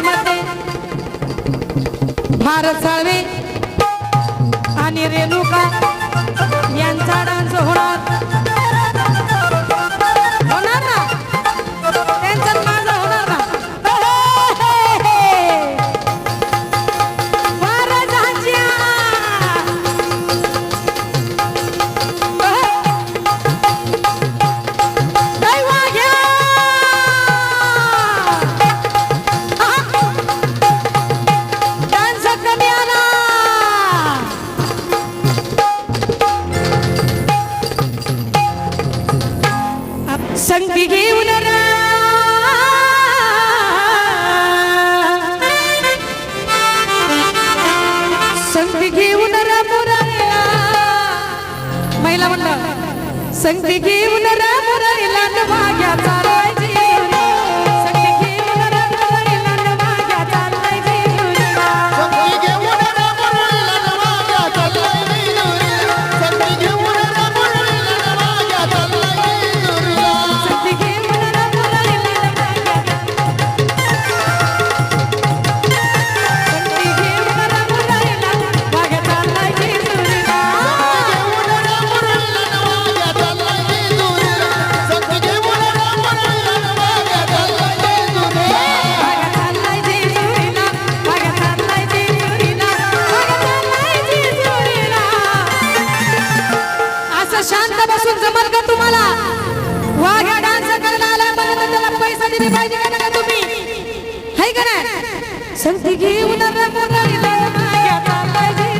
मध्ये भारत साळवे आणि रेणुका यांचा डान्स होणार ना त्यांच्यात माझा होणार ना संगती घेऊन संगती घेऊन महिला मंडळ संगती घेऊन मुरारीला भाग्या चालायची जमल का तुम्हाला वाघ्या डान्स करायला आला म्हणून त्याला पैसा दिले पाहिजे का नका तुम्ही हाय का नाही संगती घेऊन मुरारीला भाग्या चालायची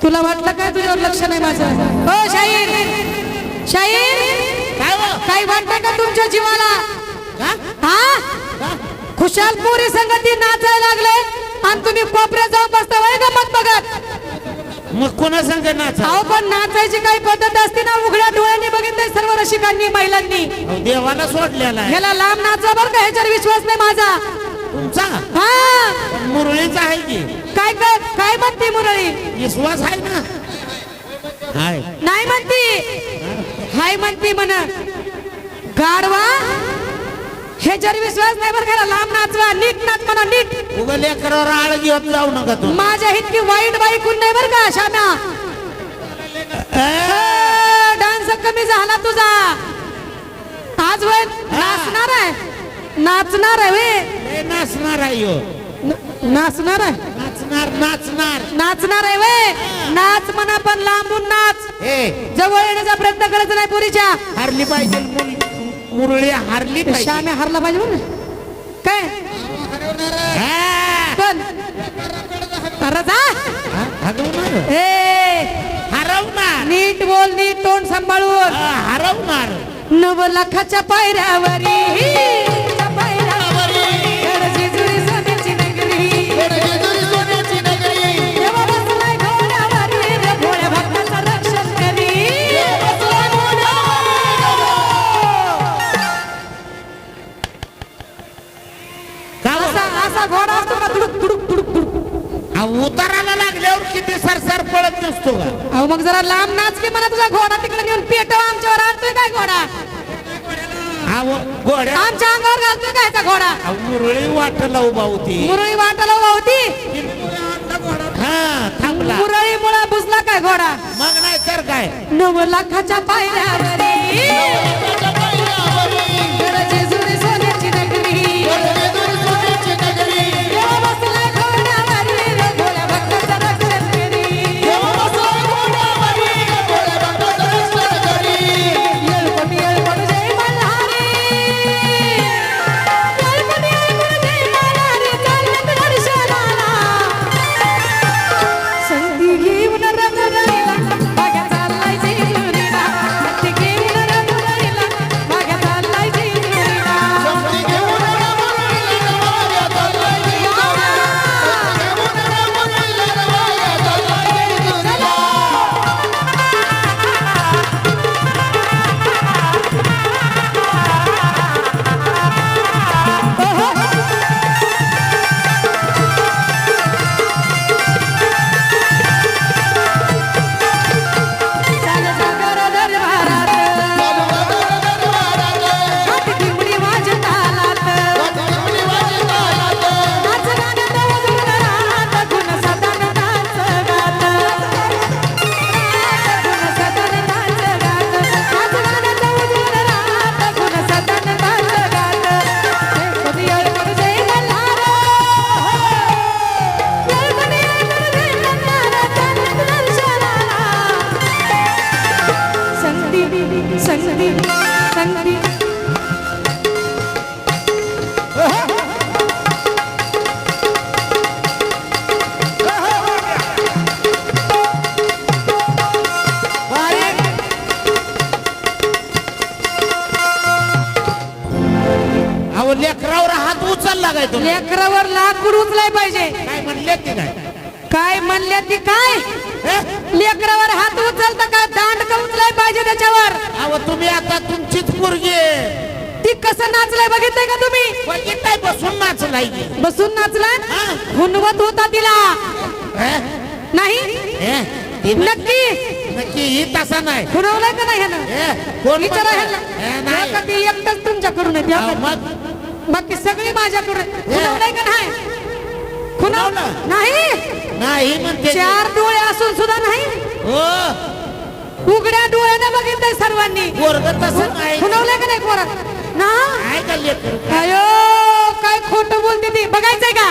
तुला वाटलं काय तुझ्यावर लक्ष नाही माझं हो शाहीर शाहीर काय वाटतं का तुमच्या जीवाला हा खुशाल पुरी संगती नाचायला लागले आणि तुम्ही कोपऱ्यात जाऊन बसता वय गमत बघत मग कोणा संग नाचा अहो पण नाचायची काही पद्धत असते ना उघड्या डोळ्यांनी बघितलंय सर्व रसिकांनी महिलांनी देवाला सोडलेला आहे ह्याला लांब नाचा बरं का ह्याच्यावर विश्वास नाही माझा तुमचा हा मुरळीचा आहे की काय काय काय म्हणते मुरळी विश्वास आहे ना हाय नाही म्हणती हाय म्हणती म्हण गाडवा ह्याच्यावर विश्वास नाही बरं का लांब नाचवा नीट नाच म्हणा नीट उगा लेकरावर आळ घेऊन जाऊ नका तू माझ्या इतकी वाईट बाईकून नाही बरं का शाम्या डान्स कमी झाला तुझा आज वय नाचणार आहे नाचणार आहे वे नाचणार आहे नाचणार आहे नाचणार नाचणार नाचणार आहे वे नाच म्हणा पण लांबून नाच जवळ येण्याचा प्रयत्न करायचा नाही पुरीच्या हारली पाहिजे मुरळी हारली पाहिजे श्याम्या हारला पाहिजे म्हणून काय पण अरे जा हरवणार नीट बोल नीट तोंड सांभाळून हरवणार 9 लाखाच्या पायऱ्यावरी घोडा असतो का तुडुक तुडुक तुडुक तुडुक उताराला लागल्यावर किती सरसर पळत नसतो का अहो मग जरा लांब नाच की म्हणा तुझा घोडा तिकडे नेऊन पेटव आमच्यावर आणतोय काय घोडा घोड्या आमच्या अंगावर घालतोय काय चा घोडा मुरळी वाटला उभा होती मुरळी वाटाला उभा होती हा थांबला मुरळी मुळा बुजला काय घोडा मग नाही तर काय 9 लाखाच्या पायऱ्यावरी संगती संगती अहो लेकरावर हात उचलला काय तुम्ही लेकरावर लाकूड उचलाय पाहिजे. काय म्हणले ते काय काय म्हणले ती काय हे? लेकरावर हात उचलता का दांड का उचलाय पाहिजे त्याच्यावर. अहो तुम्ही आता तुमचीच पोरगी आहे. ती कसं नाचलाय बघितलंय का तुम्ही. बघितलंय बसून नाचलाय की. बसून नाचला हा? हुनवत होता तिला हे? नाही हे? ती नक्की नक्की ही तसा नाही खुनवलाय का नाही ह्यानं हे? कोण विचारा म्हणतं? ह्याला. हे, नाही. हो का ती एकटाच तुमच्याकडून आहे अहो, त्या मग बाकी सगळी माझ्याकडून आहे. खुनवलाय का नाही खुनवलं खुणावलं? नाही. नाही म्हणते ती. 4 डोळे असून सुद्धा नाही. हो उघड्या डोळ्याने बघितलंय सर्वांनी. पोरग तसं नाही खुनवलंय का नाही पोरा ना. काय का लेकरू अयो काय खोटं बोलते ती. बघायचंय का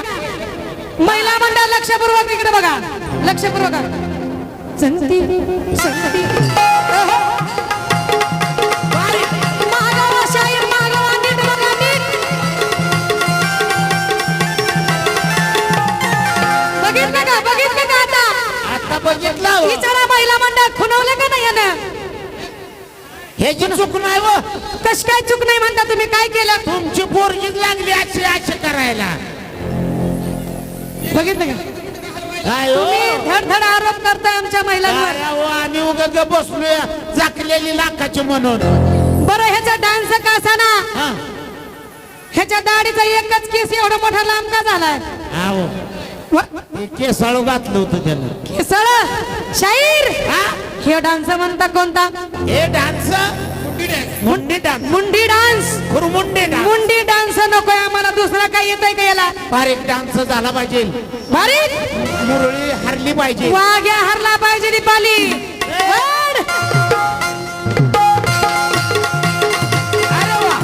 महिला मंडळ लक्षपूर्वक इकडे बघा लक्षपूर्वक संगती संगती मागवा शाहीर मागवा नीट बघा नीट. बघितलं का आता आता बघितलं हो. विचारा महिला मंडळ खुनवलं का नाही यानं. ह्याची चूक नाही व कश काय चूक नाही म्हणता तुम्ही. काय केलं तुमची पोरगीच लागली अशी अशी करायला बघितलं का काय हो? तुम्ही धडधड आरोप करताय आमच्या महिलांवर. काय हो, आम्ही उगा बसलोय झाकलेली लाखाची म्हणून बरं ह्याचा डान्स कसा ना हा ह्याच्या दाढीचा एकच केस एवढा मोठा लांब का झालाय. आहो. ते केसाळू घातलं होतं त्यानं केसळ शाहीर हा? हे डान्स म्हणता कोणता. हे डान्स मुंडी डान्स मुंडी डान्स. मुंडी डान्स मुंडी डान्स नकोय आम्हाला. दुसरा काय येतोय का याला. बारीक डान्स झाला पाहिजे बारीक मुरळी हरली पाहिजे वाघ्या हरला पाहिजे दीपाली. वळ. अरे वा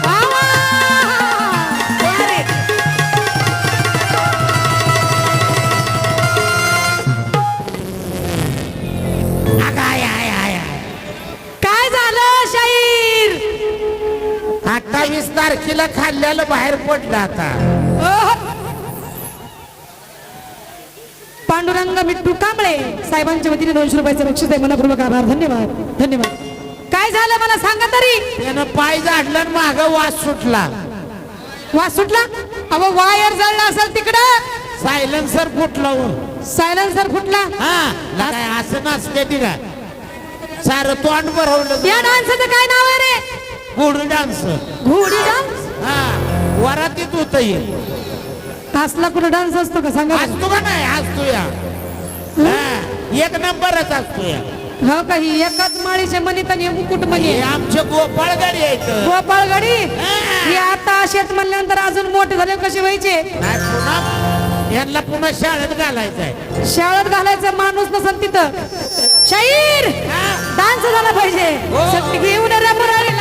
वा वा. बारीक. अगं, आय, आय, आय, आय. काय झालं शाहीर. 28 तारखेला खाल्ल्याला बाहेर पडलं आता ओह. पांडुरंग मिट्टू कांबळे साहेबांच्या वतीने 200 रुपयाचं बक्षीस आहे. मनापूर्वक आभार. धन्यवाद धन्यवाद. काय झालं मला सांगा तरी. त्यानं पाय झाडलं आणि माग वास सुटला वास सुटला. अहो वायर जळला असेल तिकडं. सायलेन्सर फुटला हो. सायलेन्सर फुटला. हा काय असं नसते ती का सारं तोंड भरवलं या डान्सचं काय नाव आहे रे. घोडी डान्स घोडी डान्स. हा वरातीत होत असला कुठं डान्स असतो का सांगा बरं. असतो का नाही असतो या हा, एक नंबरच असतो या हो का. ही एकाच माळीचे मनीत आणि मुकुट मणी. हे आमचे गोपाळगाडी आहेत गोपाळगडी हा. ही आता शेत म्हणल्यानंतर अजून मोठे झाले कसे व्हायचे. नाही पुन्हा यांना पुन्हा शाळेत घालायचंय शाळेत घालायचा माणूस नसेल तिथं. शाहीर हा. डान्स झाला पाहिजे. हो. सगळी घेऊन रे मुरारी